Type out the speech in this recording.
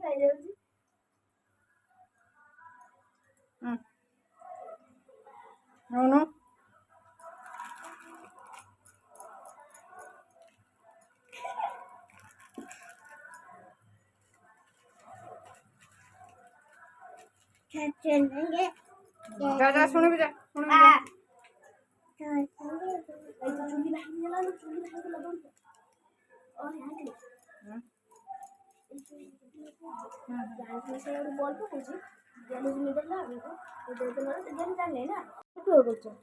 ଖାଇଯାଉଛି। ନଉନୁ ଯା ଯା ଶୁଣିବି ଯା ଶୁଣିବି ଯା। ଚୁଲି ଭାଙ୍ଗିଗଲା ଚୁଲି ଭାଙ୍ଗିଗଲା ଦୌଡ଼ିବ। ଜାଣିଥିଲି ସେ ଗୋଟେ ବଲ୍ ପକଉଛି ଜାଣିଛି ମିଳିଲା ଜାଣିନି ନା କରୁଛ।